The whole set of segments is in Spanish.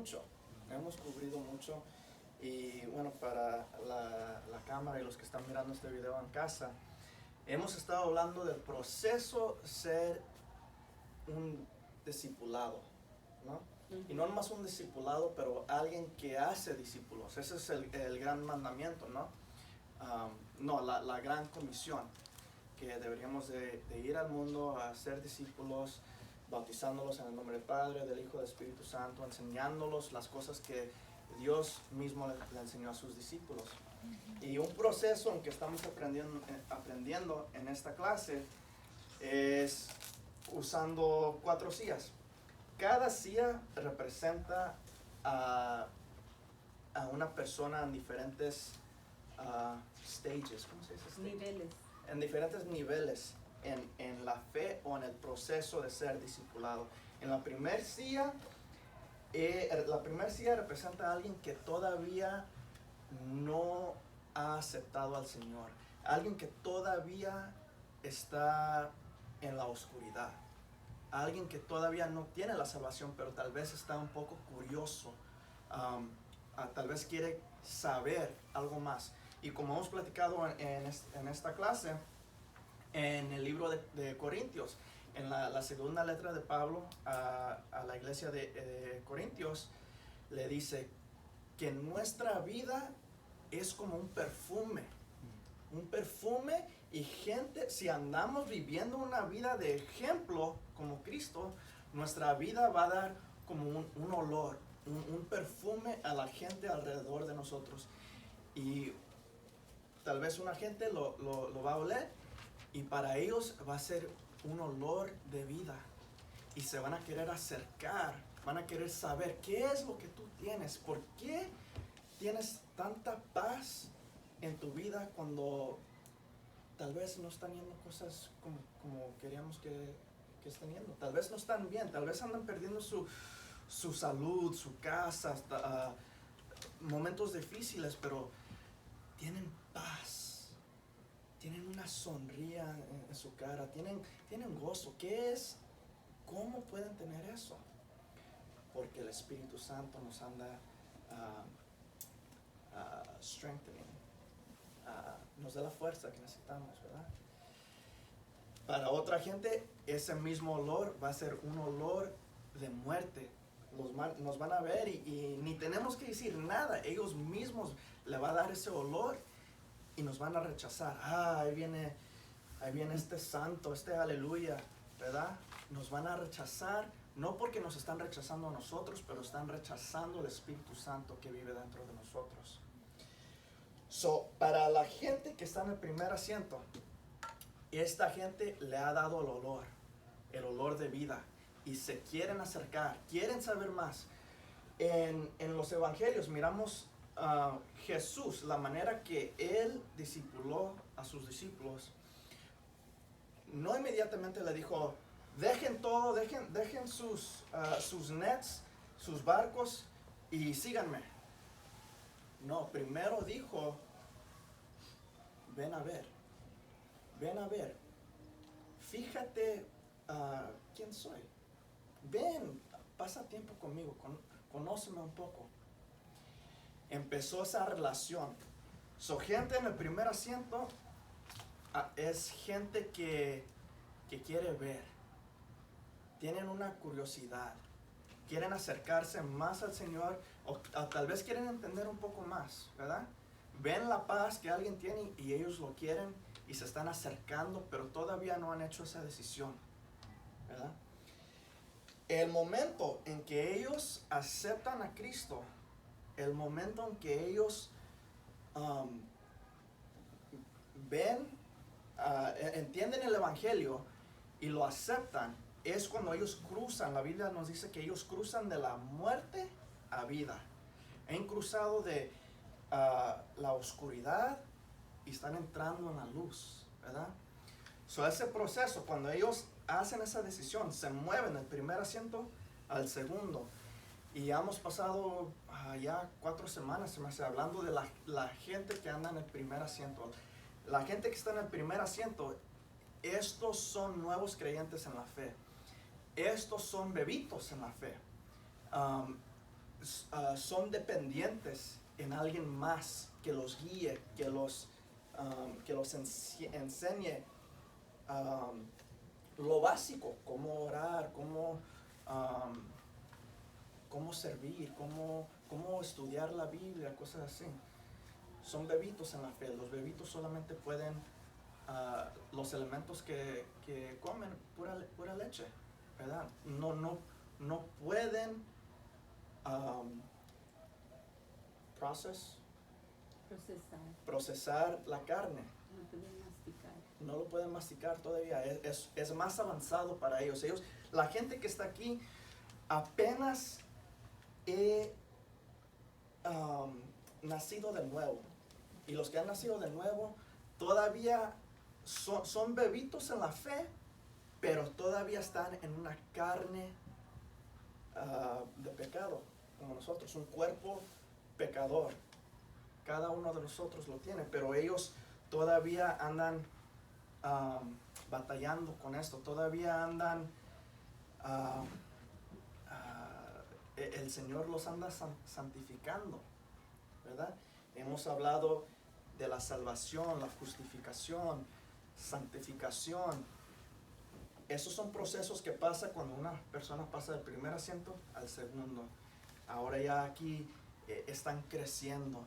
mucho, hemos cubrido mucho y bueno, para la cámara y los que están mirando este video en casa, hemos estado hablando del proceso ser un discipulado, ¿no? Y no nomás un discipulado, pero alguien que hace discípulos. Ese es el gran mandamiento, ¿no? No, la gran comisión, que deberíamos de ir al mundo a hacer discípulos, bautizándolos en el nombre del Padre, del Hijo, del Espíritu Santo, enseñándolos las cosas que Dios mismo le enseñó a sus discípulos. Y un proceso en que estamos aprendiendo en esta clase es usando 4 sillas. Cada silla representa a una persona en diferentes stages, ¿cómo se dice? Niveles. En diferentes niveles en la fe o en el proceso de ser discipulado. En la primera silla representa a alguien que todavía no ha aceptado al Señor, alguien que todavía está en la oscuridad, alguien que todavía no tiene la salvación, pero tal vez está un poco curioso, tal vez quiere saber algo más. Y como hemos platicado en esta clase, en el libro de Corintios, en la segunda letra de Pablo a la iglesia de Corintios, le dice que nuestra vida es como un perfume y gente, si andamos viviendo una vida de ejemplo como Cristo, nuestra vida va a dar como un olor, un perfume a la gente alrededor de nosotros. Y tal vez una gente lo va a oler y para ellos va a ser un olor de vida. Y se van a querer acercar, van a querer saber qué es lo que tú tienes, por qué tienes tanta paz en tu vida cuando tal vez no están yendo cosas como queríamos que estén yendo. Tal vez no están bien, tal vez andan perdiendo su salud, su casa, hasta, momentos difíciles, pero tienen paz, tienen una sonrisa en su cara, tienen gozo. ¿Qué es? ¿Cómo pueden tener eso? Porque el Espíritu Santo nos anda strengthening, nos da la fuerza que necesitamos, ¿verdad? Para otra gente, ese mismo olor va a ser un olor de muerte. Nos van a ver y ni tenemos que decir nada. Ellos mismos le va a dar ese olor y nos van a rechazar. Ahí viene este santo, este aleluya, ¿verdad? Nos van a rechazar, no porque nos están rechazando a nosotros, pero están rechazando el Espíritu Santo que vive dentro de nosotros. Para la gente que está en el primer asiento, esta gente le ha dado el olor de vida, y se quieren acercar, quieren saber más. En los evangelios miramos a Jesús, la manera que él discipuló a sus discípulos. No inmediatamente le dijo, dejen todo, dejen sus nets, sus barcos y síganme. No, primero dijo, ven a ver, fíjate quién soy, ven, pasa tiempo conmigo, conóceme un poco. Empezó esa relación. Gente en el primer asiento es gente que quiere ver, tienen una curiosidad, quieren acercarse más al Señor, o tal vez quieren entender un poco más, ¿verdad? Ven la paz que alguien tiene y ellos lo quieren y se están acercando, pero todavía no han hecho esa decisión, ¿verdad? El momento en que ellos aceptan a Cristo, el momento en que ellos entienden el Evangelio y lo aceptan, es cuando ellos cruzan. La Biblia nos dice que ellos cruzan de la muerte a vida. Han cruzado de la oscuridad y están entrando en la luz, ¿verdad? Ese proceso, cuando ellos hacen esa decisión, se mueven del primer asiento al segundo. Y hemos pasado ya 4 semanas, se me hace, hablando de la gente que anda en el primer asiento. La gente que está en el primer asiento, estos son nuevos creyentes en la fe. Estos son bebitos en la fe. son dependientes en alguien más que los guíe, que los enseñe lo básico, cómo orar, cómo servir, cómo estudiar la Biblia, cosas así. Son bebitos en la fe. Los bebitos solamente pueden, los elementos que comen, pura leche, ¿verdad? No pueden procesar la carne. No pueden masticar. No lo pueden masticar todavía. Es más avanzado para ellos. La gente que está aquí, apenas he nacido de nuevo. Y los que han nacido de nuevo todavía son bebitos en la fe, pero todavía están en una carne de pecado, como nosotros, un cuerpo pecador. Cada uno de nosotros lo tiene, pero ellos todavía andan batallando con esto, todavía andan, el Señor los anda santificando, ¿verdad? Hemos hablado de la salvación, la justificación, santificación. Esos son procesos que pasa cuando una persona pasa del primer asiento al segundo. Ahora ya aquí están creciendo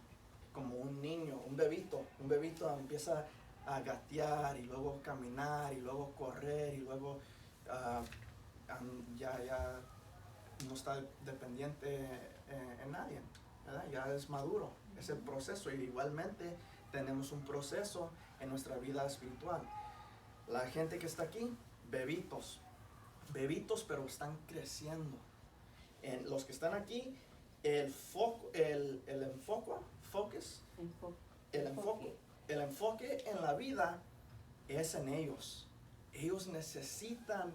como un niño, un bebito empieza a gatear y luego caminar y luego correr y luego ya no está dependiente en nadie, ¿verdad? Ya es maduro, es el proceso. Y igualmente tenemos un proceso en nuestra vida espiritual. La gente que está aquí, bebitos, pero están creciendo. Los que están aquí, el enfoque en la vida es en ellos. Ellos necesitan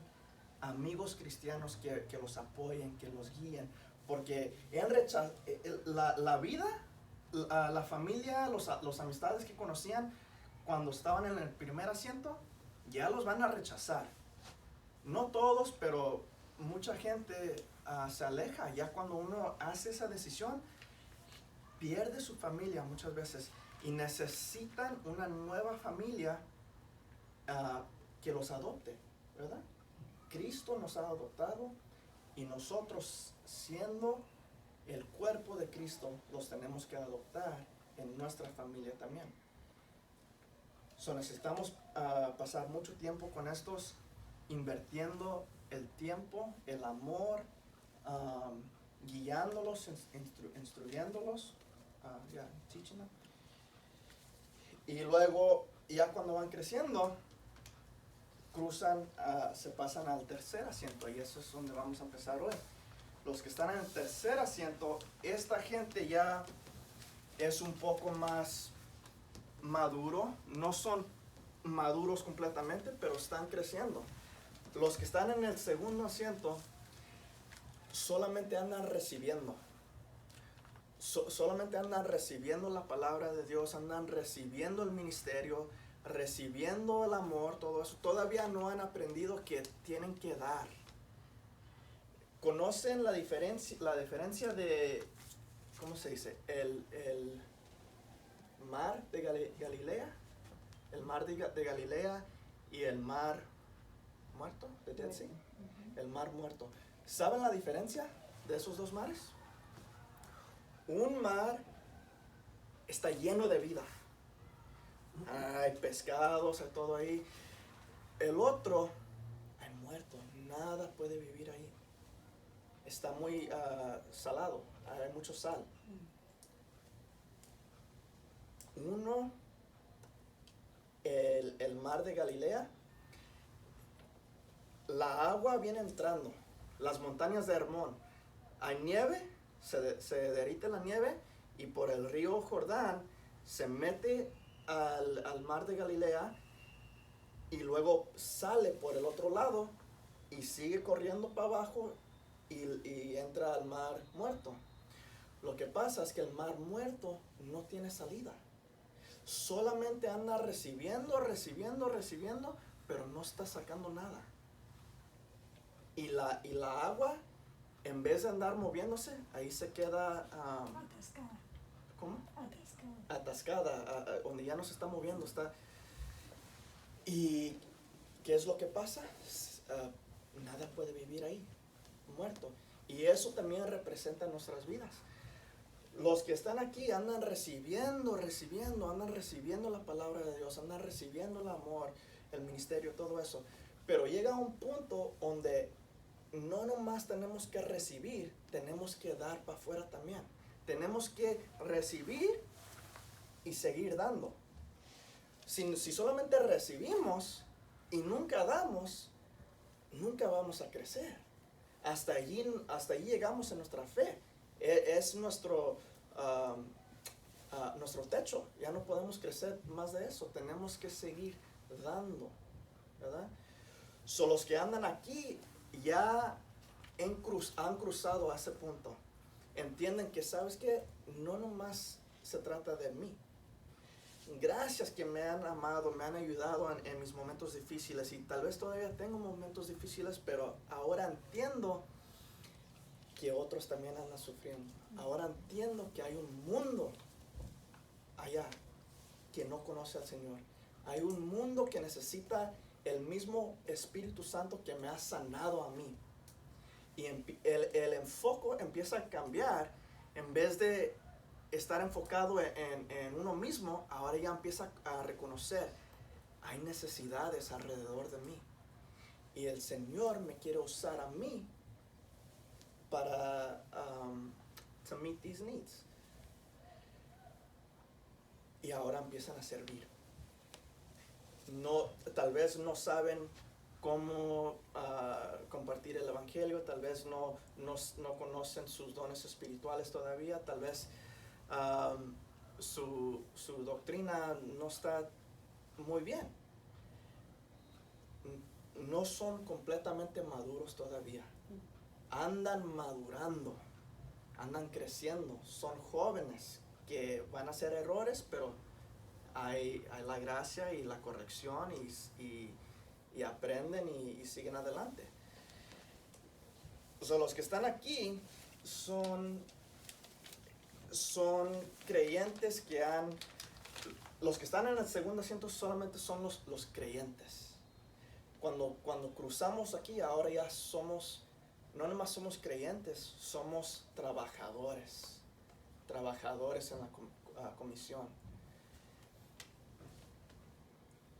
amigos cristianos que los apoyen, que los guíen, porque la vida, la familia, los amistades que conocían cuando estaban en el primer asiento, ya los van a rechazar. No todos, pero mucha gente se aleja. Ya cuando uno hace esa decisión, pierde su familia muchas veces y necesitan una nueva familia que los adopte, ¿verdad? Cristo nos ha adoptado y nosotros, siendo el cuerpo de Cristo, los tenemos que adoptar en nuestra familia también. Necesitamos pasar mucho tiempo con estos, invirtiendo el tiempo, el amor, guiándolos, instruyéndolos, teaching them. Y luego, ya cuando van creciendo, se pasan al tercer asiento, y eso es donde vamos a empezar hoy. Los que están en el tercer asiento, esta gente ya es un poco más maduro, no son maduros completamente, pero están creciendo. Los que están en el segundo asiento solamente andan recibiendo. Solamente andan recibiendo la palabra de Dios, andan recibiendo el ministerio, recibiendo el amor, todo eso. Todavía no han aprendido que tienen que dar. ¿Conocen la diferencia de, ¿cómo se dice? El mar de Galilea? El mar de Galilea y el mar muerto, de Dead Sea. El mar muerto. ¿Saben la diferencia de esos dos mares? Un mar está lleno de vida. Hay pescados, hay todo ahí. El otro, hay muertos. Nada puede vivir ahí. Está muy salado. Hay mucho sal. Uno, el mar de Galilea, la agua viene entrando. Las montañas de Hermón. Hay nieve, se derrite la nieve y por el río Jordán se mete al mar de Galilea y luego sale por el otro lado y sigue corriendo para abajo y entra al mar muerto. Lo que pasa es que el mar muerto no tiene salida. Solamente anda recibiendo, pero no está sacando nada. Y la agua en vez de andar moviéndose, ahí se queda Atascada. ¿cómo? Atascada. Atascada, donde ya no se está moviendo, está. ¿Y qué es lo que pasa? Nada puede vivir ahí, muerto. Y eso también representa nuestras vidas. Los que están aquí andan recibiendo la palabra de Dios, andan recibiendo el amor, el ministerio, todo eso. Pero llega un punto donde no nomás tenemos que recibir, tenemos que dar para afuera también. Tenemos que recibir y seguir dando. Si solamente recibimos y nunca damos, nunca vamos a crecer. Hasta allí llegamos en nuestra fe. Es nuestro techo. Ya no podemos crecer más de eso. Tenemos que seguir dando, ¿verdad? Los que andan aquí ya han cruzado a ese punto. Entienden que, ¿sabes qué? No nomás se trata de mí. Gracias que me han amado, me han ayudado en mis momentos difíciles, y tal vez todavía tengo momentos difíciles, pero ahora entiendo que otros también andan sufriendo. Ahora entiendo que hay un mundo allá que no conoce al Señor. Hay un mundo que necesita el mismo Espíritu Santo que me ha sanado a mí. Y el enfoque empieza a cambiar. En vez de estar enfocado en uno mismo, ahora ya empieza a reconocer, hay necesidades alrededor de mí. Y el Señor me quiere usar a mí para to meet these needs. Y ahora empiezan a servir. Tal vez no saben cómo compartir el evangelio, tal vez no conocen sus dones espirituales todavía, tal vez su doctrina no está muy bien. No son completamente maduros todavía. Andan madurando, andan creciendo, son jóvenes que van a hacer errores, pero hay la gracia y la corrección y aprenden y siguen adelante. Los que están aquí son creyentes los que están en el segundo asiento solamente son los creyentes. Cuando cruzamos aquí, ahora ya no nomás somos creyentes, somos trabajadores en la comisión.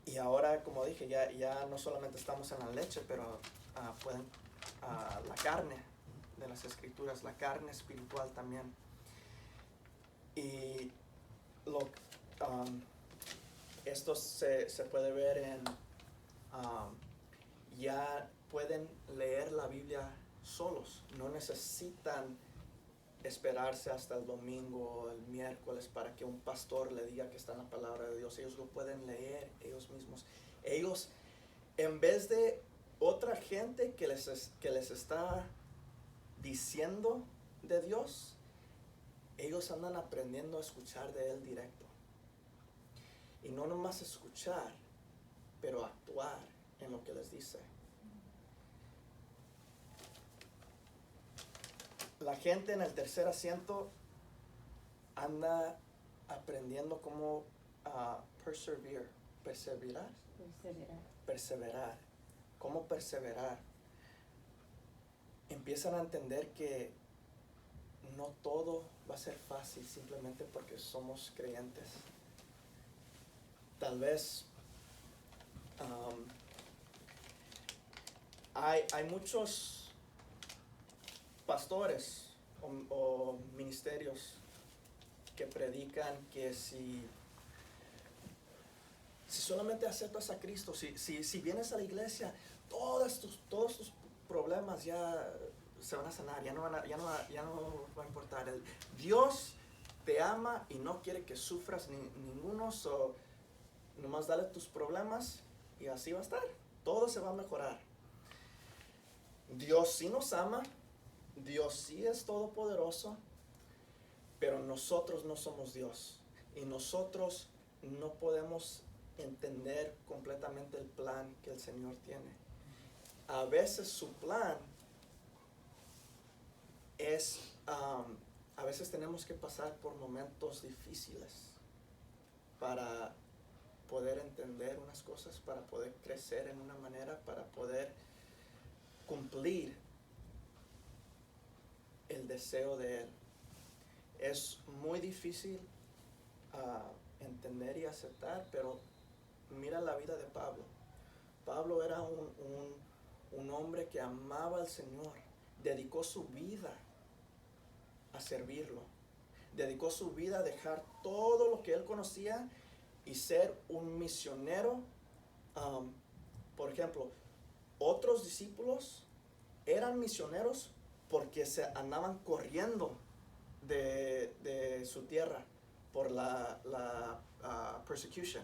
Y ahora, como dije, ya no solamente estamos en la leche, pero la carne de las escrituras, la carne espiritual también. Y esto se puede ver ya pueden leer la Biblia solos, no necesitan esperarse hasta el domingo o el miércoles para que un pastor le diga que está en la palabra de Dios. Ellos lo pueden leer ellos mismos. Ellos, en vez de otra gente que les está diciendo de Dios, ellos andan aprendiendo a escuchar de Él directo. Y no nomás escuchar, pero actuar en lo que les dice. La gente en el tercer asiento anda aprendiendo cómo perseverar. Cómo perseverar. Empiezan a entender que no todo va a ser fácil simplemente porque somos creyentes. Tal vez hay muchos pastores o ministerios que predican que si solamente aceptas a Cristo, si vienes a la iglesia, todos tus problemas ya se van a sanar, ya no va a importar. Dios te ama y no quiere que sufras ninguno, nomás dale tus problemas y así va a estar. Todo se va a mejorar. Dios sí nos ama, Dios sí es todopoderoso, pero nosotros no somos Dios y nosotros no podemos entender completamente el plan que el Señor tiene. A veces su plan a veces tenemos que pasar por momentos difíciles para poder entender unas cosas, para poder crecer en una manera, para poder cumplir el deseo de Él. Es muy difícil entender y aceptar, pero mira la vida de Pablo. Pablo era un hombre que amaba al Señor, dedicó su vida a servirlo, dedicó su vida a dejar todo lo que él conocía y ser un misionero. Por ejemplo, otros discípulos eran misioneros porque se andaban corriendo de su tierra por la persecution.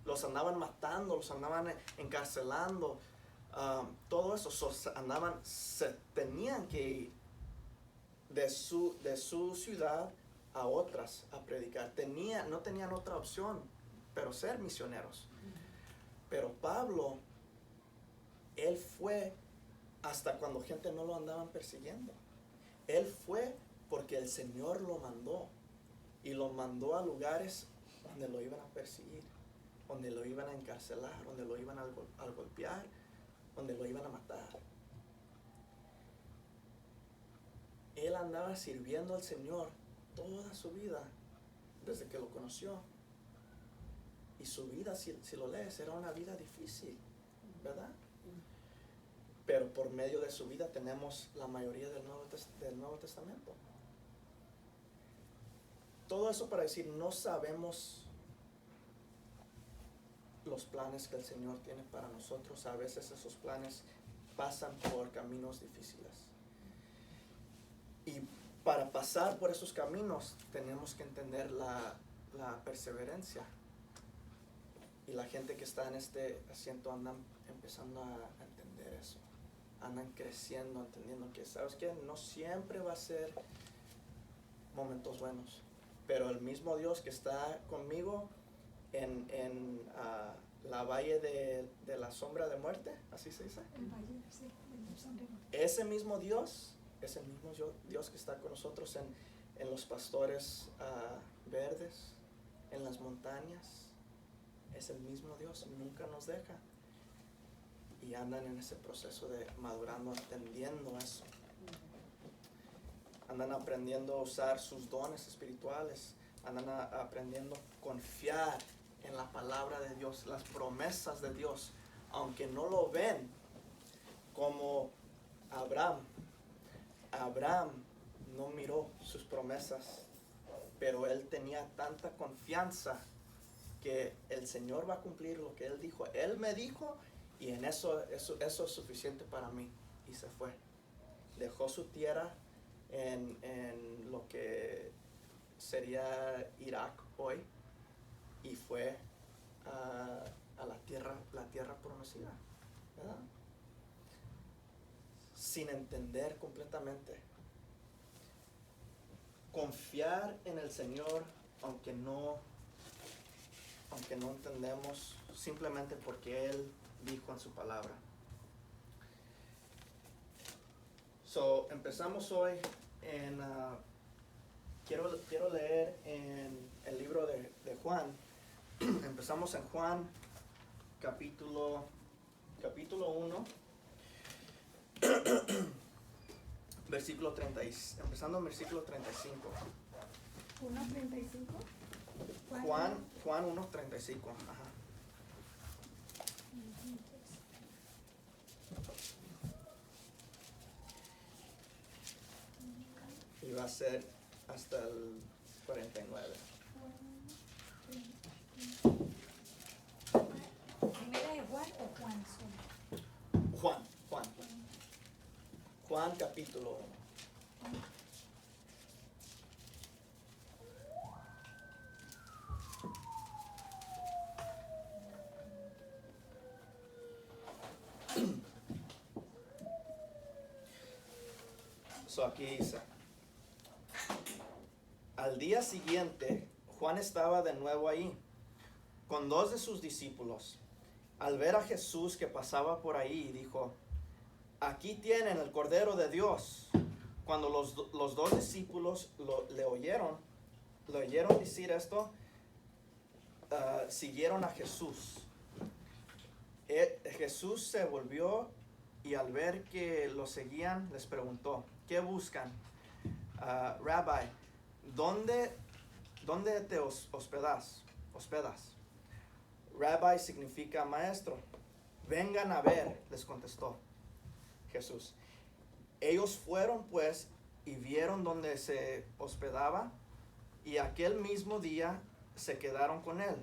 Los andaban matando, los andaban encarcelando, todo eso. Se tenían que ir de su ciudad a otras a predicar. No tenían otra opción, pero ser misioneros. Pero Pablo, él fue hasta cuando gente no lo andaban persiguiendo. Él fue porque el Señor lo mandó, y lo mandó a lugares donde lo iban a perseguir, donde lo iban a encarcelar, donde lo iban a golpear, donde lo iban a matar. Él andaba sirviendo al Señor toda su vida, desde que lo conoció. Y su vida, si lo lees, era una vida difícil, ¿verdad? Pero por medio de su vida tenemos la mayoría del Nuevo Testamento. Todo eso para decir, no sabemos los planes que el Señor tiene para nosotros. A veces esos planes pasan por caminos difíciles. Y para pasar por esos caminos tenemos que entender la perseverancia. Y la gente que está en este asiento andan empezando a entender eso. Andan creciendo, entendiendo que, ¿sabes qué? No siempre va a ser momentos buenos. Pero el mismo Dios que está conmigo en la valle de la sombra de muerte, ¿así se dice? El valle, sí, de la sombra de muerte. Ese mismo Dios es el mismo Dios que está con nosotros en los pastores verdes, en las montañas. Es el mismo Dios, nunca nos deja. Y andan en ese proceso de madurando, entendiendo eso. Andan aprendiendo a usar sus dones espirituales. Andan aprendiendo a confiar en la palabra de Dios, las promesas de Dios, aunque no lo ven, como Abraham. Abraham no miró sus promesas, pero él tenía tanta confianza que el Señor va a cumplir lo que él dijo. Él me dijo, y en eso es suficiente para mí. Y se fue. Dejó su tierra en lo que sería Irak hoy, y fue a la tierra prometida, ¿verdad? Sin entender completamente. Confiar en el Señor, aunque no entendemos, simplemente porque Él dijo en su palabra. Empezamos hoy en quiero leer en el libro de Juan. Empezamos en Juan capítulo 1, versículo 30, empezando en versículo 35. 1:35. Juan 1:35. Ajá. Y va a ser hasta el 49. ¿Primera de Juan o Juan solo? Juan capítulo 1. Aquí dice: al día siguiente, Juan estaba de nuevo ahí, con 2 de sus discípulos. Al ver a Jesús que pasaba por ahí, dijo: aquí tienen el Cordero de Dios. Cuando los dos discípulos le oyeron decir esto, siguieron a Jesús. Jesús se volvió y al ver que lo seguían, les preguntó, ¿qué buscan? Rabbi, ¿dónde te hospedas? Rabbi significa maestro. Vengan a ver, les contestó Jesús. Ellos fueron pues y vieron dónde se hospedaba y aquel mismo día se quedaron con él.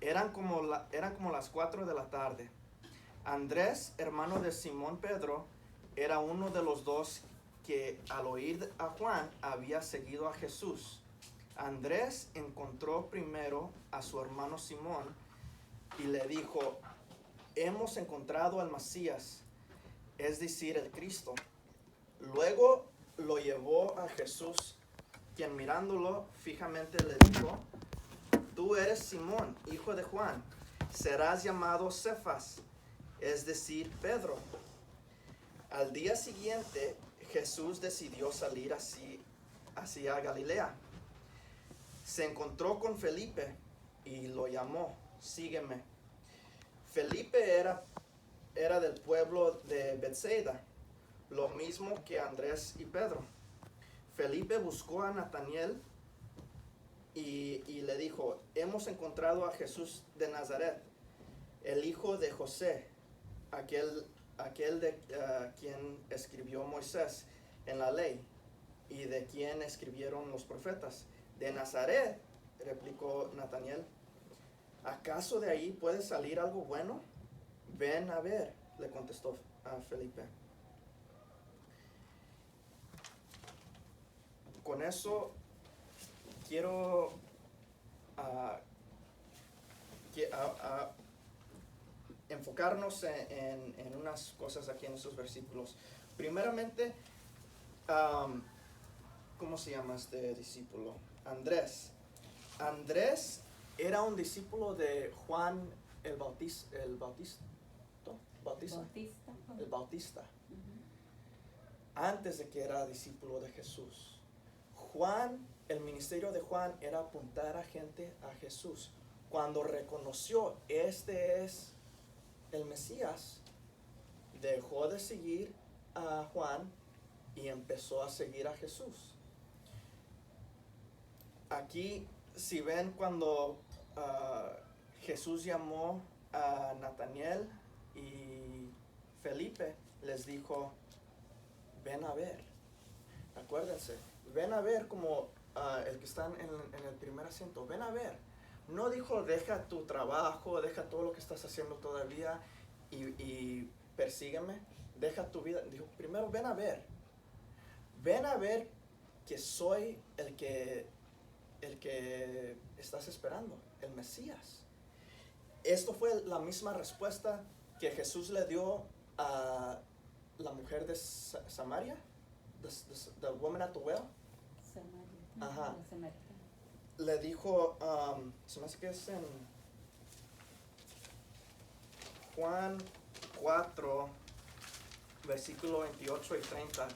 Eran como las 4 de la tarde. Andrés, hermano de Simón Pedro, era uno de los dos que al oír a Juan había seguido a Jesús. Andrés encontró primero a su hermano Simón y le dijo, hemos encontrado al Mesías, es decir, el Cristo. Luego lo llevó a Jesús, quien mirándolo fijamente le dijo, tú eres Simón, hijo de Juan, serás llamado Cefas, es decir, Pedro. Al día siguiente, Jesús decidió salir hacia Galilea. Se encontró con Felipe y lo llamó, sígueme. Felipe era del pueblo de Bethsaida, lo mismo que Andrés y Pedro. Felipe buscó a Natanael y le dijo, hemos encontrado a Jesús de Nazaret, el hijo de José, aquel de quien escribió Moisés en la ley y de quien escribieron los profetas. De Nazaret, replicó Natanael, ¿acaso de ahí puede salir algo bueno? Ven a ver, le contestó a Felipe. Con eso quiero enfocarnos en unas cosas aquí en estos versículos. Primeramente, ¿cómo se llama este discípulo? Andrés. Andrés era un discípulo de Juan el Bautista. Antes de que era discípulo de Jesús. El ministerio de Juan era apuntar a gente a Jesús. Cuando reconoció, este es el Mesías, dejó de seguir a Juan y empezó a seguir a Jesús. Aquí, si ven cuando Jesús llamó a Natanael y Felipe, les dijo, ven a ver. Acuérdense, ven a ver como el que está en el primer asiento, ven a ver. No dijo, deja tu trabajo, deja todo lo que estás haciendo todavía y persígueme, deja tu vida. Dijo, primero ven a ver que soy el que estás esperando, el Mesías. Esto fue la misma respuesta que Jesús le dio a la mujer de Samaria, the woman at the well. Ajá. Le dijo, se me hace que es en Juan 4, versículo 28 y 30.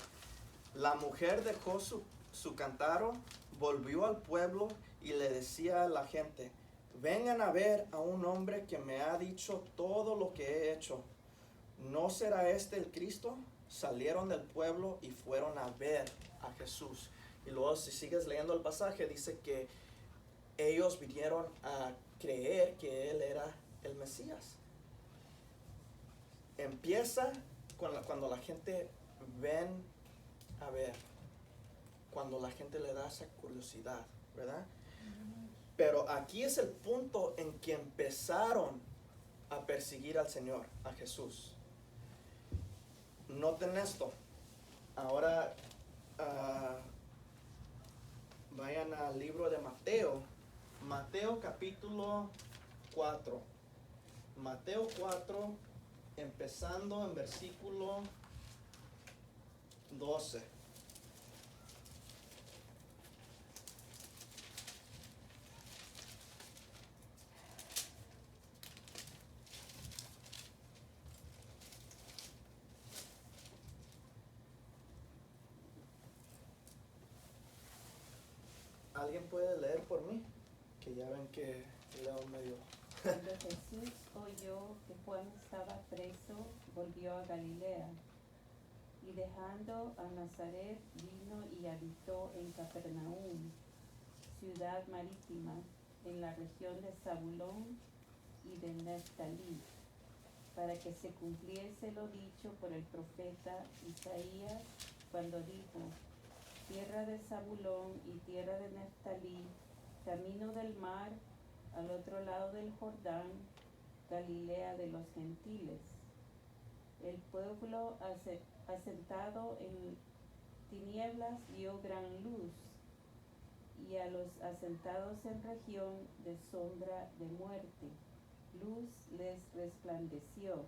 La mujer dejó su cántaro, volvió al pueblo y le decía a la gente, vengan a ver a un hombre que me ha dicho todo lo que he hecho. ¿No será este el Cristo? Salieron del pueblo y fueron a ver a Jesús. Y luego si sigues leyendo el pasaje, dice que ellos vinieron a creer que Él era el Mesías. Empieza cuando la gente ven a ver, cuando la gente le da esa curiosidad, ¿verdad? Pero aquí es el punto en que empezaron a perseguir al Señor, a Jesús. Noten esto. Ahora vayan al libro de Mateo. Mateo capítulo 4. Mateo 4, empezando en versículo 12. ¿Alguien puede leer por mí? Que ya ven que leo medio. Cuando Jesús oyó que Juan estaba preso, volvió a Galilea. Y dejando a Nazaret, vino y habitó en Capernaum, ciudad marítima, en la región de Zabulón y de Neftalí, para que se cumpliese lo dicho por el profeta Isaías, cuando dijo: tierra de Zabulón y tierra de Neftalí, camino del mar, al otro lado del Jordán, Galilea de los gentiles. El pueblo asentado en tinieblas vio gran luz, y a los asentados en región de sombra de muerte, luz les resplandeció.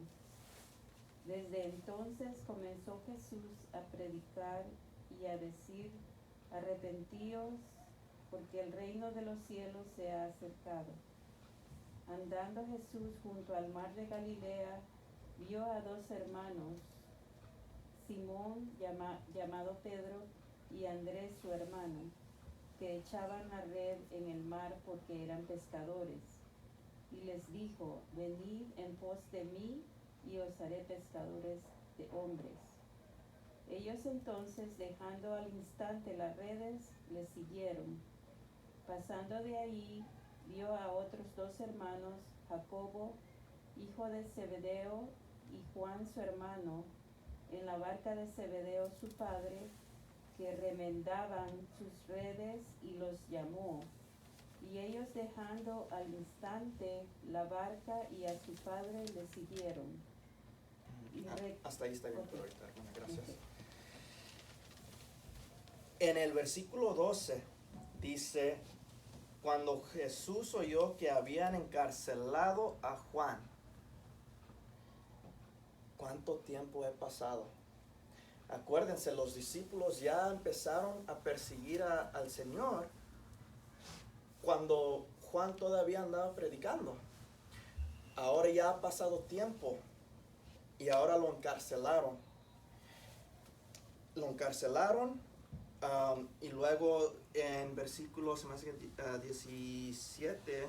Desde entonces comenzó Jesús a predicar y a decir: arrepentíos, porque el reino de los cielos se ha acercado. Andando Jesús junto al mar de Galilea, vio a dos hermanos, Simón llamado Pedro y Andrés su hermano, que echaban la red en el mar porque eran pescadores. Y les dijo: venid en pos de mí y os haré pescadores de hombres. Ellos entonces, dejando al instante las redes, les siguieron. Pasando de ahí, vio a otros dos hermanos, Jacobo, hijo de Zebedeo, y Juan su hermano, en la barca de Zebedeo su padre, que remendaban sus redes, y los llamó. Y ellos, dejando al instante la barca y a su padre, le siguieron. Hasta ahí está bien, Okay. ahorita, hermana, gracias. Okay. En el versículo 12 dice: cuando Jesús oyó que habían encarcelado a Juan. ¿Cuánto tiempo he pasado? Acuérdense, los discípulos ya empezaron a perseguir al Señor cuando Juan todavía andaba predicando. Ahora ya ha pasado tiempo y ahora lo encarcelaron. Lo encarcelaron y luego en versículo 17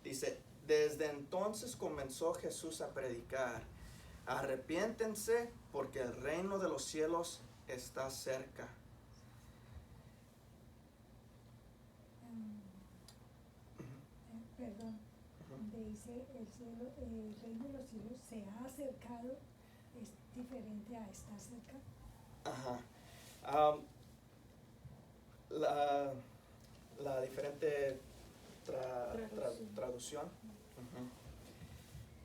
dice: desde entonces comenzó Jesús a predicar: arrepiéntense, porque el reino de los cielos está cerca. Perdón, dice el cielo, el reino de los cielos se ha acercado, es diferente a estar cerca. Ajá. La diferente traducción.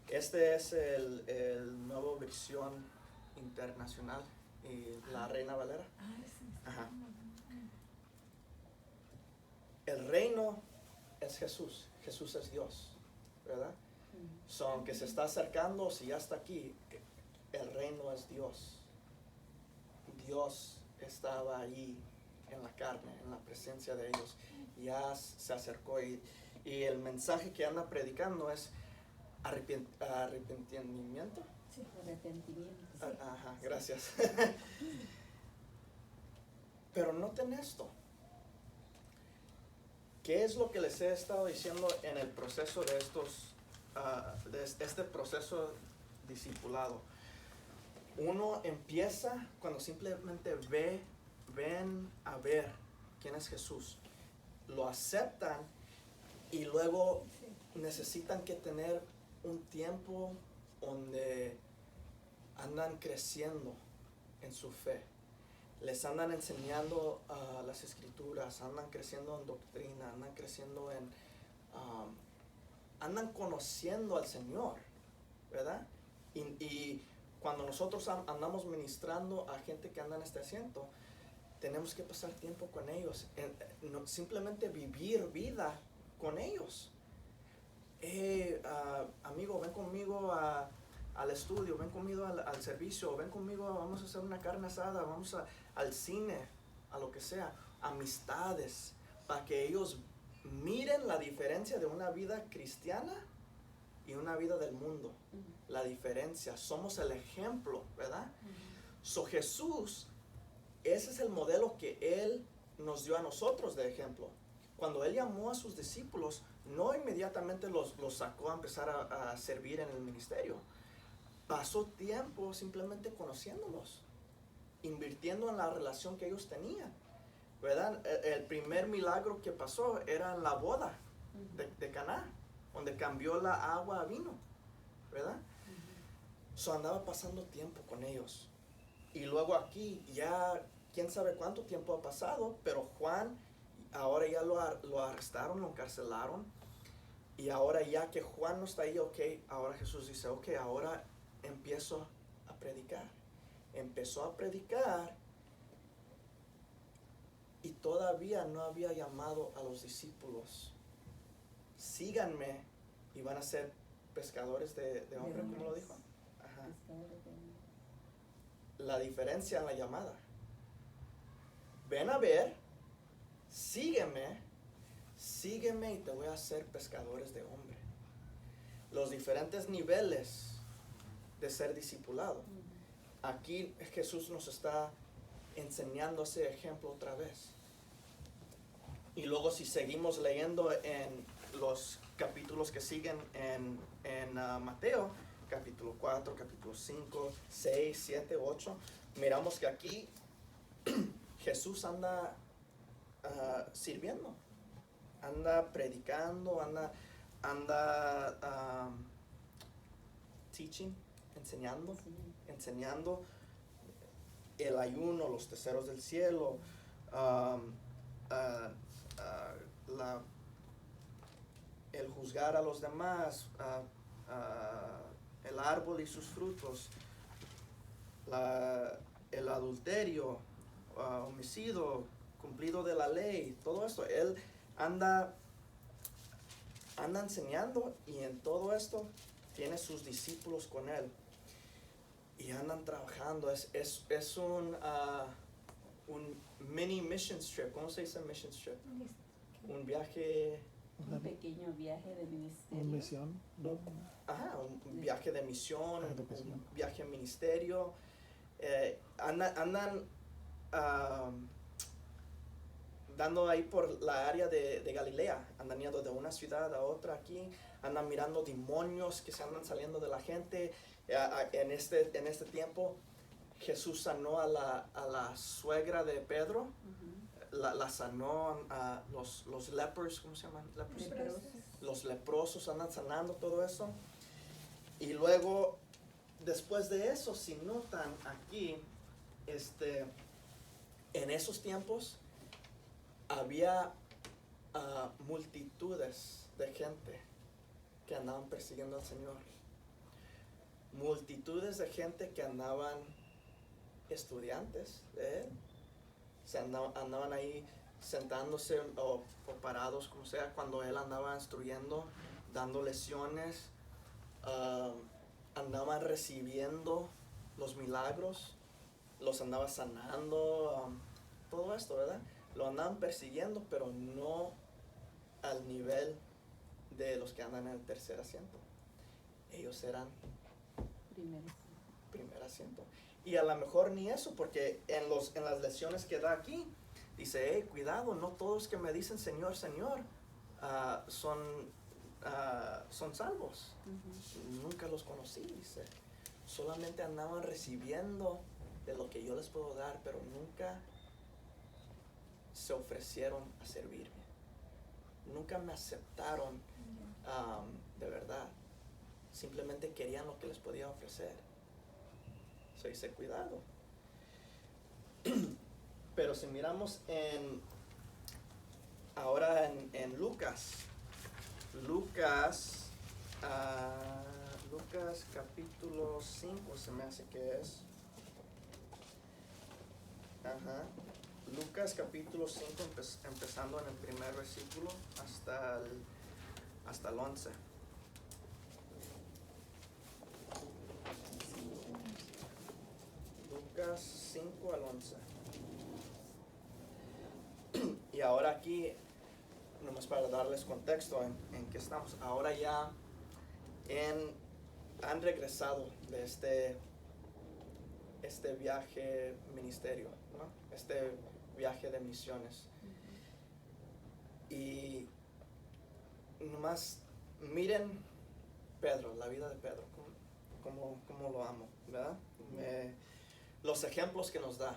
Este es el nuevo versión internacional y la Reina Valera. Sí. Ajá. El reino es Jesús. Jesús es Dios, ¿verdad? So, aunque se está acercando, si ya está aquí, el reino es Dios. Dios estaba ahí en la carne, en la presencia de ellos. Ya se acercó y el mensaje que anda predicando es arrepentimiento. Sí, arrepentimiento. Sí. Ajá, gracias. Pero noten esto. ¿Qué es lo que les he estado diciendo en el proceso de este proceso discipulado? Uno empieza cuando simplemente ven a ver quién es Jesús. Lo aceptan y luego necesitan que tener un tiempo donde andan creciendo en su fe. Les andan enseñando las escrituras, andan creciendo en doctrina, andan creciendo andan conociendo al Señor, ¿verdad? Y cuando nosotros andamos ministrando a gente que anda en este asiento, tenemos que pasar tiempo con ellos, simplemente vivir vida con ellos. Amigo, ven conmigo al estudio, ven conmigo al servicio, ven conmigo, vamos a hacer una carne asada, vamos al cine, a lo que sea, amistades, para que ellos miren la diferencia de una vida cristiana y una vida del mundo. La diferencia, somos el ejemplo, ¿verdad? So Jesús, ese es el modelo que Él nos dio a nosotros de ejemplo. Cuando Él llamó a sus discípulos, no inmediatamente los sacó a empezar a servir en el ministerio. Pasó tiempo simplemente conociéndolos, invirtiendo en la relación que ellos tenían, ¿verdad? El primer milagro que pasó era en la boda de Caná, donde cambió la agua a vino, ¿verdad? So andaba pasando tiempo con ellos. Y luego aquí ya, quién sabe cuánto tiempo ha pasado, pero Juan, ahora ya lo arrestaron, lo encarcelaron. Y ahora ya que Juan no está ahí, ok, ahora Jesús dice, ok, ahora empiezo a predicar. Empezó a predicar y todavía no había llamado a los discípulos. Síganme y van a ser pescadores de hombres, como lo dijo. Ajá. La diferencia en la llamada. Ven a ver, sígueme y te voy a hacer pescadores de hombre. Los diferentes niveles de ser discipulado. Aquí Jesús nos está enseñando ese ejemplo otra vez. Y luego si seguimos leyendo en los capítulos que siguen en Mateo, capítulo 4, capítulo 5, 6, 7, 8, miramos que aquí Jesús anda sirviendo, anda predicando, anda teaching, enseñando el ayuno, los tesoros del cielo, el juzgar a los demás, el árbol y sus frutos, el adulterio, homicidio, cumplido de la ley, todo esto. Él anda enseñando, y en todo esto tiene sus discípulos con él y andan trabajando. Es un mini mission trip. ¿Cómo se dice mission trip? Un viaje, Un pequeño viaje de ministerio. Una misión, ¿no? ajá, un viaje de misión, Viaje de misión. un viaje de ministerio. Andan dando ahí por la área de Galilea, andan yendo de una ciudad a otra aquí, andan mirando demonios que se andan saliendo de la gente. En este tiempo Jesús sanó a la suegra de Pedro, la sanó a los lepers, ¿cómo se llaman? Leprosos. Los leprosos andan sanando todo eso. Y luego, después de eso, si notan aquí, en esos tiempos había multitudes de gente que andaban persiguiendo al Señor. Multitudes de gente que andaban estudiantes de Él. Andaban ahí sentándose o parados, como sea, cuando Él andaba instruyendo, dando lecciones. Andaban recibiendo los milagros, los andaba sanando, todo esto, ¿verdad? Lo andaban persiguiendo, pero no al nivel de los que andan en el tercer asiento. Ellos eran primer asiento. Y a lo mejor ni eso, porque en las lecciones que da aquí, dice, hey, cuidado, no todos que me dicen Señor, Señor, son salvos. Nunca los conocí, dice. Solamente andaban recibiendo de lo que yo les puedo dar, pero nunca se ofrecieron a servirme. Nunca me aceptaron de verdad. Simplemente querían lo que les podía ofrecer. So dice, cuidado. Pero si miramos ahora en Lucas capítulo 5 se me hace que es. Ajá. Lucas capítulo 5 empezando en el primer versículo hasta el 11. Lucas 5 al 11. Y ahora aquí, nomás para darles contexto en que estamos, ahora ya han regresado de este viaje ministerio, ¿no? viaje de misiones. Y nomás miren Pedro, la vida de Pedro, cómo lo amo, ¿verdad? Los ejemplos que nos da,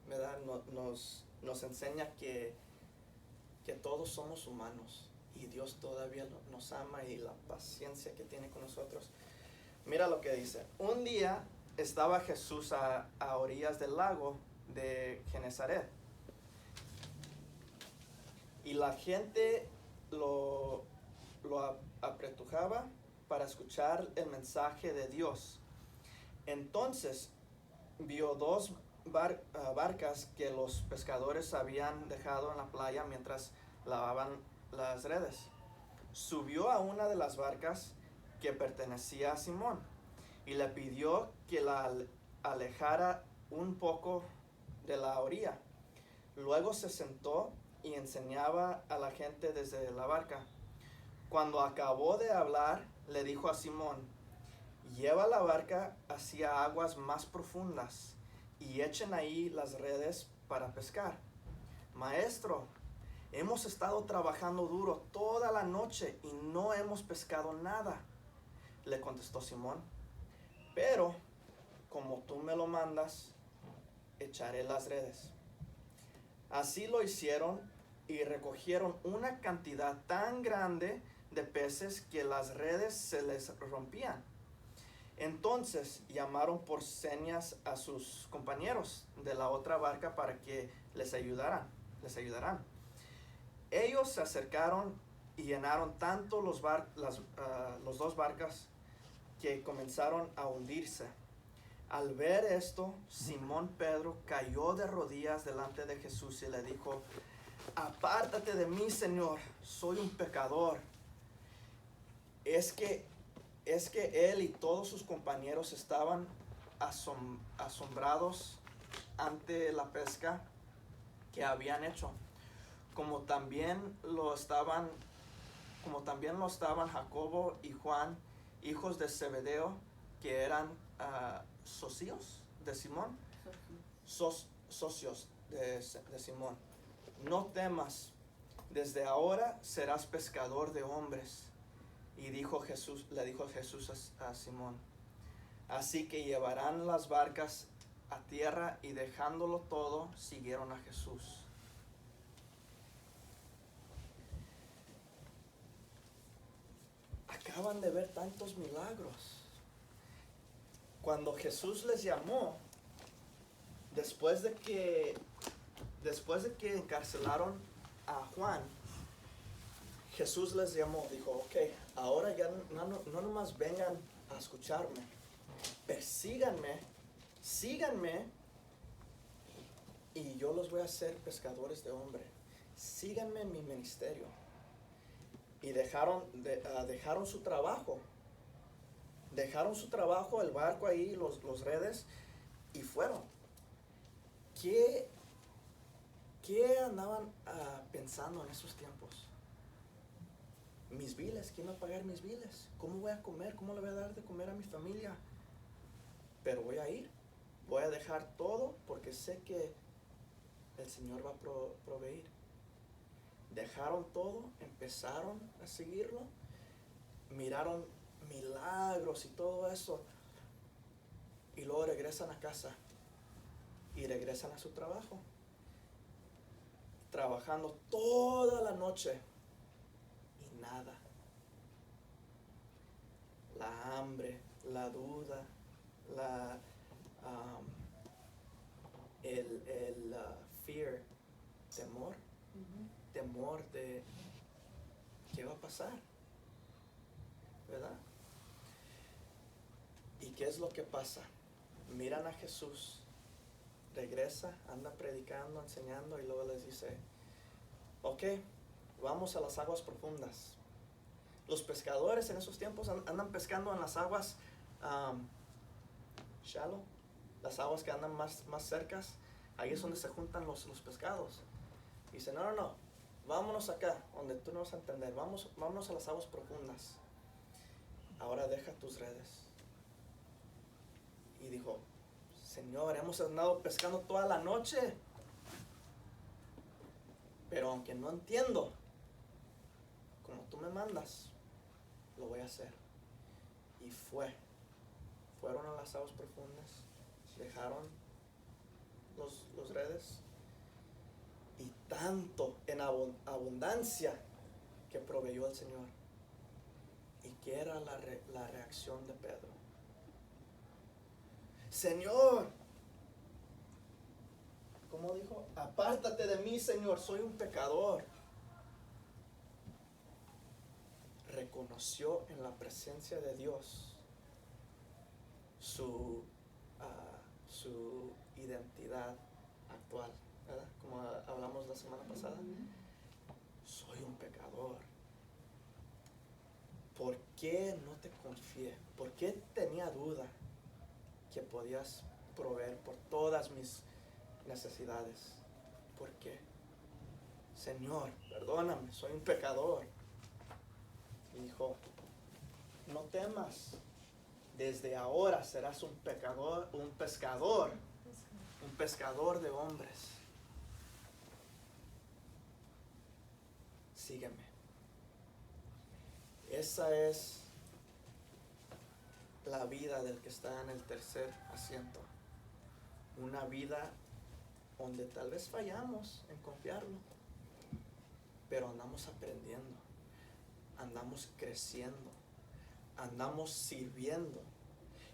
¿verdad? Nos enseña que todos somos humanos y Dios todavía nos ama, y la paciencia que tiene con nosotros. Mira lo que dice. Un día estaba Jesús a orillas del lago de Genesaret, y la gente lo apretujaba para escuchar el mensaje de Dios. Entonces vio dos barcas que los pescadores habían dejado en la playa mientras lavaban las redes. Subió a una de las barcas que pertenecía a Simón y le pidió que la alejara un poco de la orilla. Luego se sentó y enseñaba a la gente desde la barca. Cuando acabó de hablar, le dijo a Simón: lleva la barca hacia aguas más profundas y echen ahí las redes para pescar. Maestro, hemos estado trabajando duro toda la noche y no hemos pescado nada, le contestó Simón. Pero como tú me lo mandas, echaré las redes. Así lo hicieron y recogieron una cantidad tan grande de peces que las redes se les rompían. Entonces llamaron por señas a sus compañeros de la otra barca para que les ayudaran. Ellos se acercaron y llenaron tanto los dos barcas que comenzaron a hundirse. Al ver esto, Simón Pedro cayó de rodillas delante de Jesús y le dijo: apártate de mí, Señor, soy un pecador. Es que él y todos sus compañeros estaban asombrados ante la pesca que habían hecho, como también lo estaban Jacobo y Juan, hijos de Zebedeo, que eran socios de Simón. Socios de Simón. No temas, desde ahora serás pescador de hombres. Y le dijo Jesús a Simón: así que llevarán las barcas a tierra, y dejándolo todo, siguieron a Jesús. Acaban de ver tantos milagros. Cuando Jesús les llamó, después de que encarcelaron a Juan, Jesús les llamó, dijo: ok, ahora ya no nomás vengan a escucharme, persíganme, síganme, y yo los voy a hacer pescadores de hombres. Síganme en mi ministerio. Y dejaron su trabajo. Dejaron su trabajo, el barco ahí, los redes, y fueron. ¿Qué andaban pensando en esos tiempos? Mis biles, ¿quién va a pagar mis biles? ¿Cómo voy a comer? ¿Cómo le voy a dar de comer a mi familia? Pero voy a dejar todo porque sé que el Señor va a proveer. Dejaron todo, empezaron a seguirlo, miraron milagros y todo eso, y luego regresan a casa y regresan a su trabajo, trabajando toda la noche y nada. La hambre, la duda, el fear, temor de qué va a pasar, ¿verdad? ¿Y qué es lo que pasa? Miran a Jesús, regresa, anda predicando, enseñando, y luego les dice: ok, vamos a las aguas profundas. Los pescadores en esos tiempos andan pescando en las aguas shallow, las aguas que andan más cercas. Ahí es donde se juntan los pescados. Y dice: no, vámonos acá, donde tú no vas a entender. Vámonos a las aguas profundas. Ahora deja tus redes. Y dijo: Señor, hemos andado pescando toda la noche Pero aunque no entiendo, como tú me mandas, lo voy a hacer. Y fueron a las aguas profundas, dejaron los redes, y tanto en abundancia que proveyó el Señor. ¿Y qué era la reacción de Pedro? Señor, ¿cómo dijo? Apártate de mí, Señor, soy un pecador. Reconoció en la presencia de Dios su identidad actual, ¿verdad? Como hablamos la semana pasada. Soy un pecador. ¿Por qué no te confié? ¿Por qué tenía duda que podías proveer por todas mis necesidades? ¿Por qué? Señor, perdóname, soy un pecador. Y dijo, no temas, desde ahora serás un pescador de hombres. Sígueme. Esa es la vida del que está en el tercer asiento. Una vida donde tal vez fallamos en confiarlo, pero andamos aprendiendo, andamos creciendo, andamos sirviendo.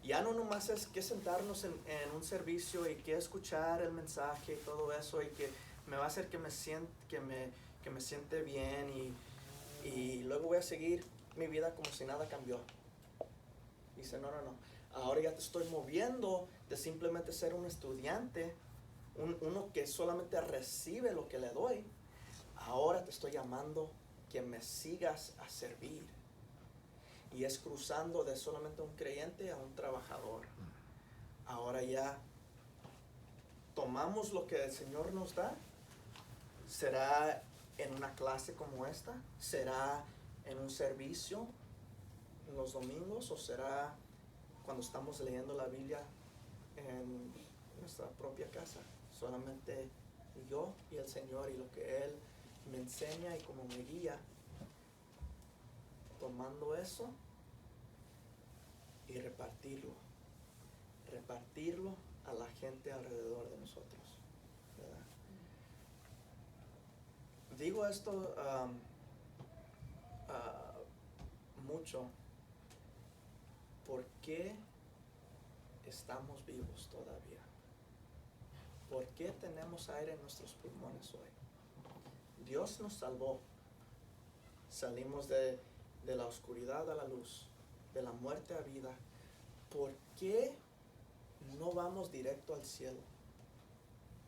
Ya no nomás es que sentarnos en un servicio y que escuchar el mensaje y todo eso, y que me va a hacer que me siente bien, y luego voy a seguir mi vida como si nada cambió. Dice, no. Ahora ya te estoy moviendo de simplemente ser un estudiante, uno que solamente recibe lo que le doy. Ahora te estoy llamando que me sigas a servir. Y es cruzando de solamente un creyente a un trabajador. Ahora ya tomamos lo que el Señor nos da. Será en una clase como esta, será en un servicio en los domingos, o será cuando estamos leyendo la Biblia en nuestra propia casa, solamente yo y el Señor y lo que Él me enseña y como me guía, tomando eso y repartirlo a la gente alrededor de nosotros, ¿verdad? Digo esto mucho. ¿Por qué estamos vivos todavía? ¿Por qué tenemos aire en nuestros pulmones hoy? Dios nos salvó. Salimos de la oscuridad a la luz, de la muerte a vida. ¿Por qué no vamos directo al cielo,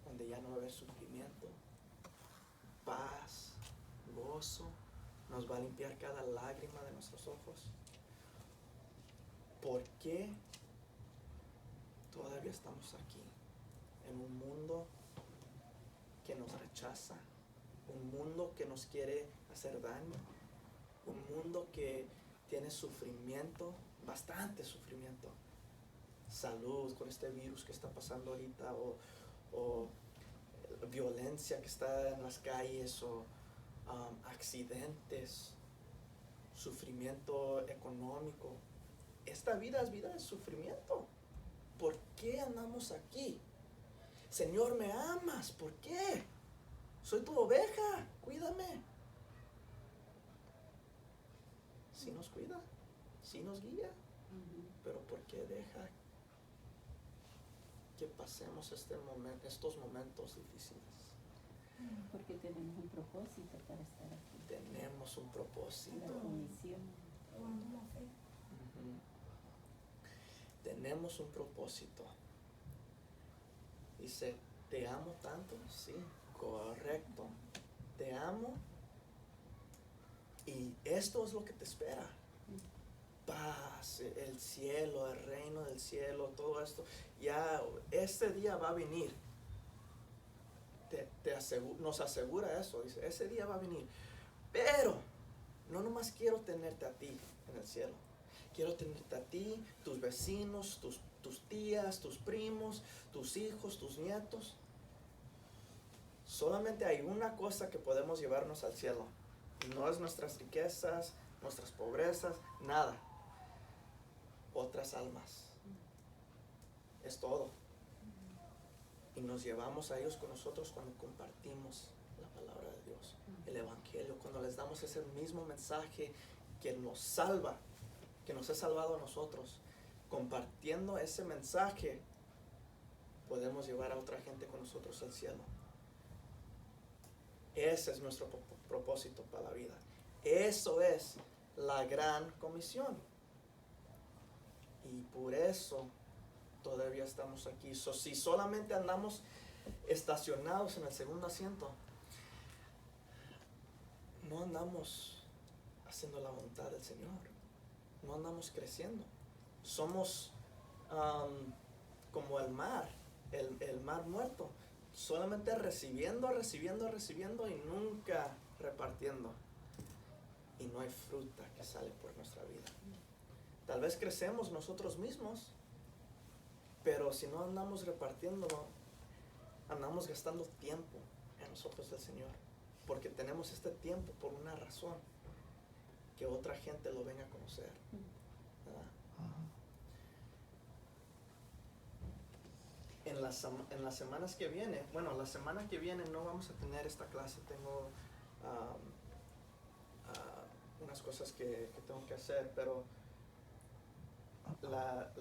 donde ya no va a haber sufrimiento, paz, gozo? Nos va a limpiar cada lágrima de nuestros ojos. ¿Por qué todavía estamos aquí, en un mundo que nos rechaza, un mundo que nos quiere hacer daño, un mundo que tiene sufrimiento, bastante sufrimiento, salud con este virus que está pasando ahorita, o violencia que está en las calles, o accidentes, sufrimiento económico? Esta vida es vida de sufrimiento. ¿Por qué andamos aquí? Señor, ¿me amas? ¿Por qué? Soy tu oveja, cuídame. Sí nos cuida, sí nos guía, pero ¿por qué deja que pasemos estos momentos difíciles? Porque tenemos un propósito para estar aquí. Tenemos un propósito. Una misión. Jugando la fe. Tenemos un propósito. Dice, ¿te amo tanto? Sí, correcto. Te amo. Y esto es lo que te espera. Paz, el cielo, el reino del cielo, todo esto. Ya este día va a venir. Nos asegura eso. Dice, ese día va a venir. Pero no nomás quiero tenerte a ti en el cielo. Quiero tenerte a ti, tus vecinos, tus tías, tus primos, tus hijos, tus nietos. Solamente hay una cosa que podemos llevarnos al cielo. No es nuestras riquezas, nuestras pobrezas, nada. Otras almas. Es todo. Y nos llevamos a ellos con nosotros cuando compartimos la palabra de Dios, el Evangelio, cuando les damos ese mismo mensaje que nos salva, que nos ha salvado a nosotros. Compartiendo ese mensaje, podemos llevar a otra gente con nosotros al cielo. Ese es nuestro propósito para la vida. Eso es la gran comisión. Y por eso todavía estamos aquí. Si solamente andamos estacionados en el segundo asiento, no andamos haciendo la voluntad del Señor. No andamos creciendo. Somos como el mar muerto. Solamente recibiendo y nunca repartiendo. Y no hay fruta que sale por nuestra vida. Tal vez crecemos nosotros mismos, pero si no andamos repartiéndolo, andamos gastando tiempo en los ojos del Señor. Porque tenemos este tiempo por una razón, que otra gente lo venga a conocer. ¿Verdad? En las semanas que vienen, la semana que viene no vamos a tener esta clase. Tengo unas cosas que tengo que hacer, pero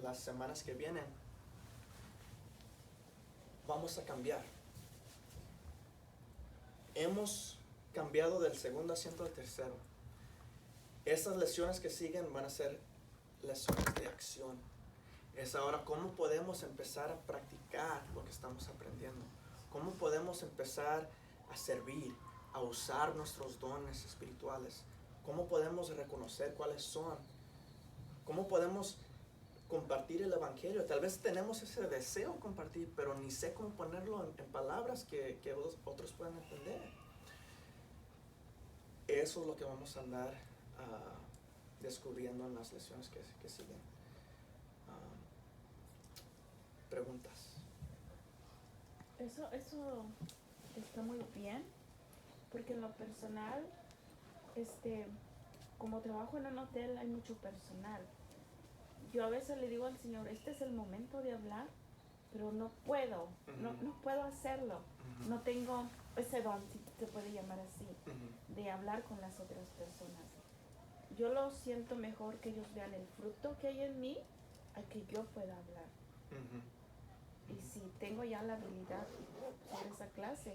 las semanas que vienen vamos a cambiar. Hemos cambiado del segundo asiento al tercero. Estas lecciones que siguen van a ser lecciones de acción. Es ahora cómo podemos empezar a practicar lo que estamos aprendiendo. Cómo podemos empezar a servir, a usar nuestros dones espirituales. Cómo podemos reconocer cuáles son. Cómo podemos compartir el Evangelio. Tal vez tenemos ese deseo de compartir, pero ni sé cómo ponerlo en palabras que otros puedan entender. Eso es lo que vamos a andar descubriendo en las lecciones que siguen. Preguntas. Eso está muy bien, porque en lo personal, como trabajo en un hotel, hay mucho personal. Yo a veces le digo al Señor, este es el momento de hablar, pero no puedo, no puedo hacerlo. No tengo ese don, si se puede llamar así, de hablar con las otras personas. Yo lo siento mejor que ellos vean el fruto que hay en mí, a que yo pueda hablar. Y si tengo ya la habilidad sobre esa clase,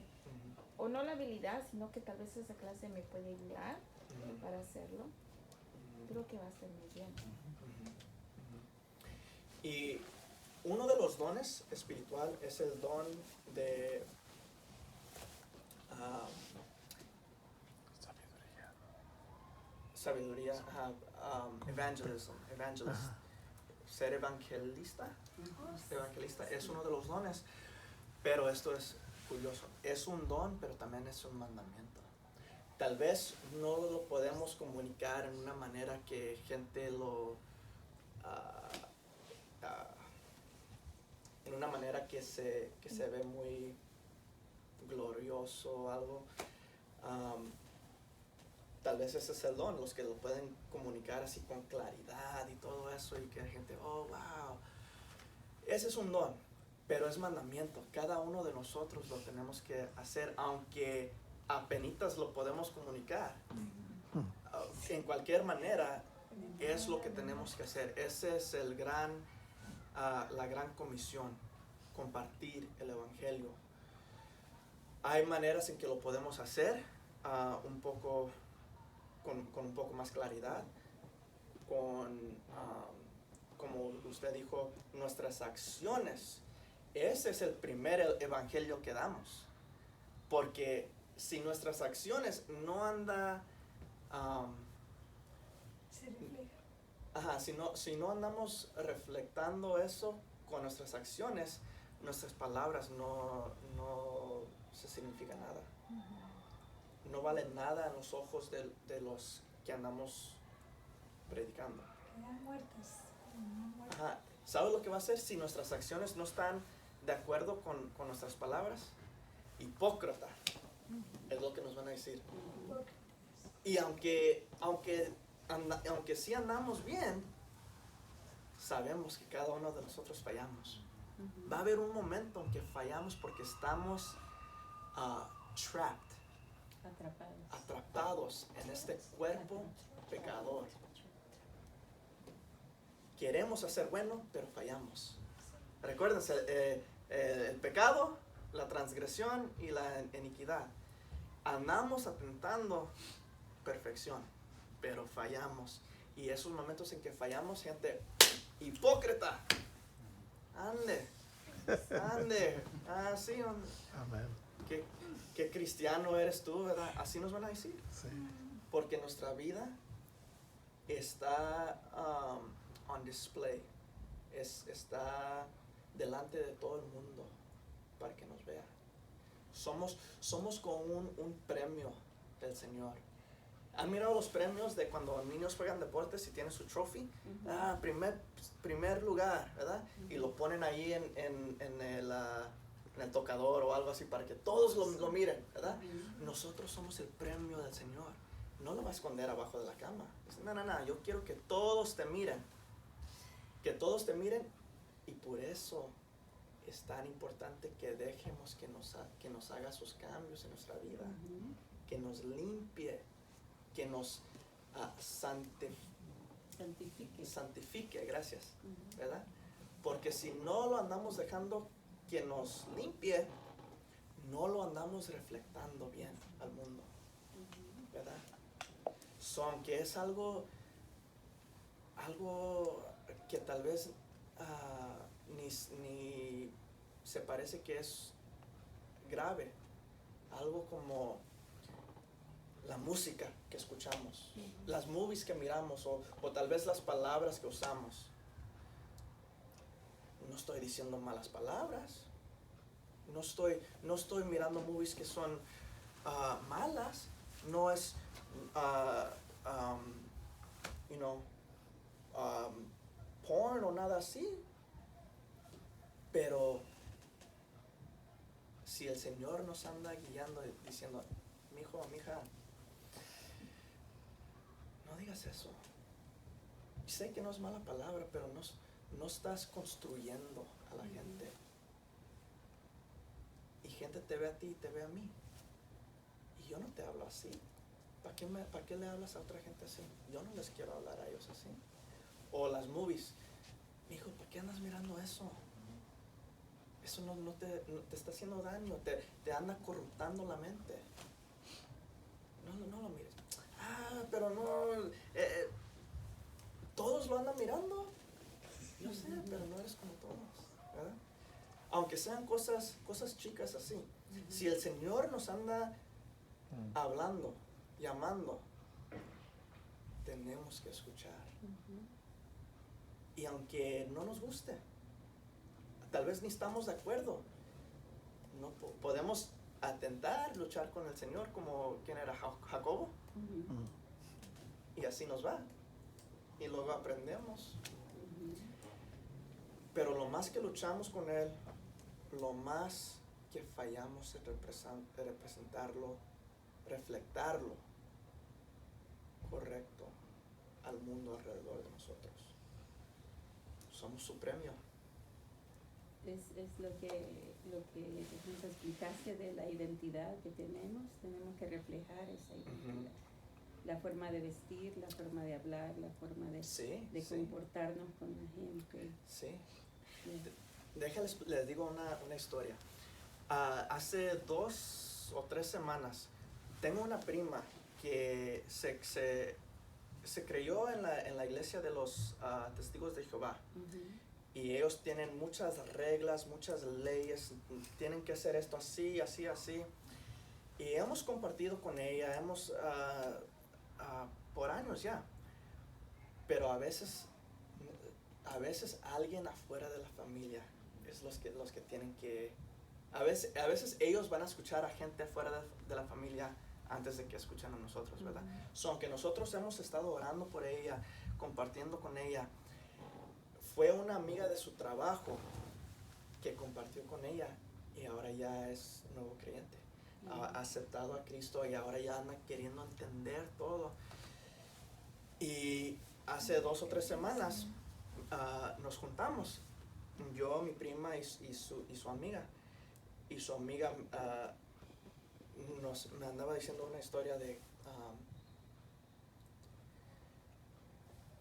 o no la habilidad, sino que tal vez esa clase me puede ayudar para hacerlo, creo que va a ser muy bien. Y uno de los dones espiritual es el don de sabiduría, evangelist. Ser evangelista es uno de los dones, pero esto es curioso. Es un don, pero también es un mandamiento. Tal vez no lo podemos comunicar en una manera que gente lo en una manera que se ve muy glorioso o algo. Tal vez ese es el don, los que lo pueden comunicar así con claridad y todo eso, y que la gente, oh, wow. Ese es un don, pero es mandamiento. Cada uno de nosotros lo tenemos que hacer, aunque apenitas lo podemos comunicar. En cualquier manera, es lo que tenemos que hacer. Ese es la gran comisión, compartir el Evangelio. Hay maneras en que lo podemos hacer, un poco con un poco más claridad, como usted dijo, nuestras acciones. Ese es el primer evangelio que damos, porque si nuestras acciones no anda Se refleja. si no andamos reflectando eso con nuestras acciones, nuestras palabras no se significan nada. No valen nada en los ojos de los que andamos predicando. Quedan muertas. ¿Sabes lo que va a hacer si nuestras acciones no están de acuerdo con nuestras palabras? Hipócrita. Es lo que nos van a decir. Ujú. Y aunque sí andamos bien, sabemos que cada uno de nosotros fallamos. Ujú. Va a haber un momento en que fallamos porque estamos trapped, atrapados en este cuerpo pecador. Queremos hacer bueno, pero fallamos. Recuérdense, el pecado, la transgresión y la iniquidad. Andamos atentando perfección, pero fallamos. Y esos momentos en que fallamos, gente hipócrita. Ande. Ah, sí, Amén. ¿Qué cristiano eres tú, verdad? Así nos van a decir. Sí. Porque nuestra vida está on display. Está delante de todo el mundo para que nos vea. Somos como un premio del Señor. ¿Han mirado los premios de cuando niños juegan deportes y tienen su trophy? Ujú. Primer lugar, ¿verdad? Y lo ponen ahí en el tocador o algo así para que todos lo miren, ¿verdad? Ujú. Nosotros somos el premio del Señor. No lo va a esconder abajo de la cama. Dice, no, yo quiero que todos te miren. Que todos te miren, y por eso es tan importante que dejemos que nos haga sus cambios en nuestra vida. Ujú. Que nos limpie, que nos santifique, gracias, Ujú. ¿verdad? Porque si no lo andamos dejando que nos limpie, no lo andamos reflectando bien al mundo, Ujú. ¿verdad? Aunque es algo que tal vez ni se parece que es grave, algo como la música que escuchamos, Ujú. las movies que miramos o tal vez las palabras que usamos. No estoy diciendo malas palabras, no estoy mirando movies que son malas, no es porn o nada así, pero si el Señor nos anda guiando diciendo, mijo, mija, no digas eso. Sé que no es mala palabra, pero no estás construyendo a la gente. Y gente te ve a ti y te ve a mí. Y yo no te hablo así. ¿Para qué le hablas a otra gente así? Yo no les quiero hablar a ellos así. O las movies. Mijo, ¿para qué andas mirando eso? Eso no te está haciendo daño. Te anda corruptando la mente. No lo mires. Pero no... todos lo andan mirando. Yo sé, pero no eres como todos, ¿verdad? Aunque sean cosas chicas así. Si el Señor nos anda hablando, llamando, tenemos que escuchar. Ujú. Y aunque no nos guste, tal vez ni estamos de acuerdo, no podemos atentar, luchar con el Señor como quien era Jacobo, Ujú. y así nos va. Y luego aprendemos. Ujú. Pero lo más que luchamos con Él, lo más que fallamos es representarlo, reflectarlo correcto al mundo alrededor de nosotros. Somos su premio. Es lo que nos explicaste de la identidad que tenemos que reflejar esa identidad. La forma de vestir, la forma de hablar, la forma de Sí. comportarnos con la gente. Sí. Yeah. Les digo una historia. Hace 2 o 3 semanas, tengo una prima que se creyó en la iglesia de los testigos de Jehová. Ujú. Y ellos tienen muchas reglas, muchas leyes, tienen que hacer esto así. Y hemos compartido con ella, por años ya. Pero a veces alguien afuera de la familia es los que tienen que... A veces ellos van a escuchar a gente afuera de la familia antes de que escuchen a nosotros, ¿verdad? Ujú. Aunque nosotros hemos estado orando por ella, compartiendo con ella, fue una amiga de su trabajo que compartió con ella y ahora ya es nuevo creyente. ha aceptado a Cristo y ahora ya anda queriendo entender todo. Y hace 2 o 3 semanas nos juntamos, yo, mi prima y su amiga. Y su amiga me andaba diciendo una historia de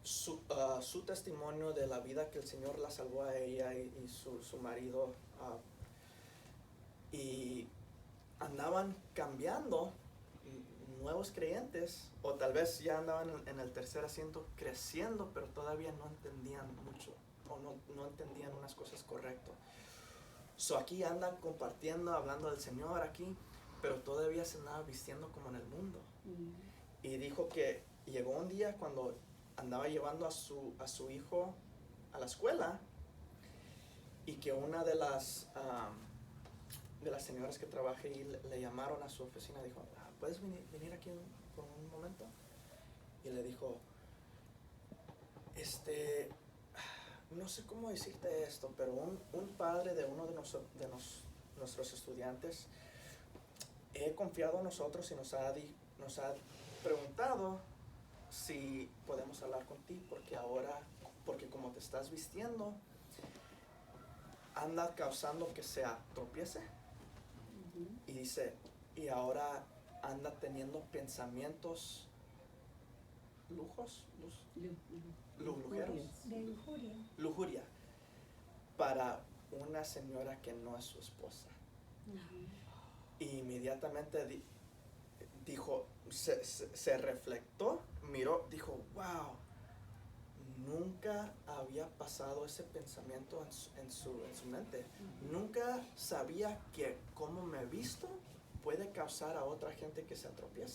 su testimonio de la vida que el Señor la salvó a ella y su marido. Y andaban cambiando, nuevos creyentes, o tal vez ya andaban en el tercer asiento creciendo, pero todavía no entendían mucho, o no entendían unas cosas correctas. So aquí anda compartiendo, hablando del Señor aquí, pero todavía se andaba vistiendo como en el mundo. Y dijo que llegó un día cuando andaba llevando a su hijo a la escuela, y que una de las señoras que trabaja ahí le llamaron a su oficina y dijo, ¿puedes venir aquí por un momento? Y le dijo, no sé cómo decirte esto, pero un padre de uno de nuestros estudiantes he confiado en nosotros y nos ha preguntado si podemos hablar contigo, porque como te estás vistiendo, anda causando que se tropiece. Y dice, y ahora anda teniendo pensamientos lujuria para una señora que no es su esposa. Y inmediatamente dijo, se reflectó, miró, dijo, wow, nunca había pasado ese pensamiento en su mente. Nunca sabía que cómo me he visto puede causar a otra gente que se tropieza.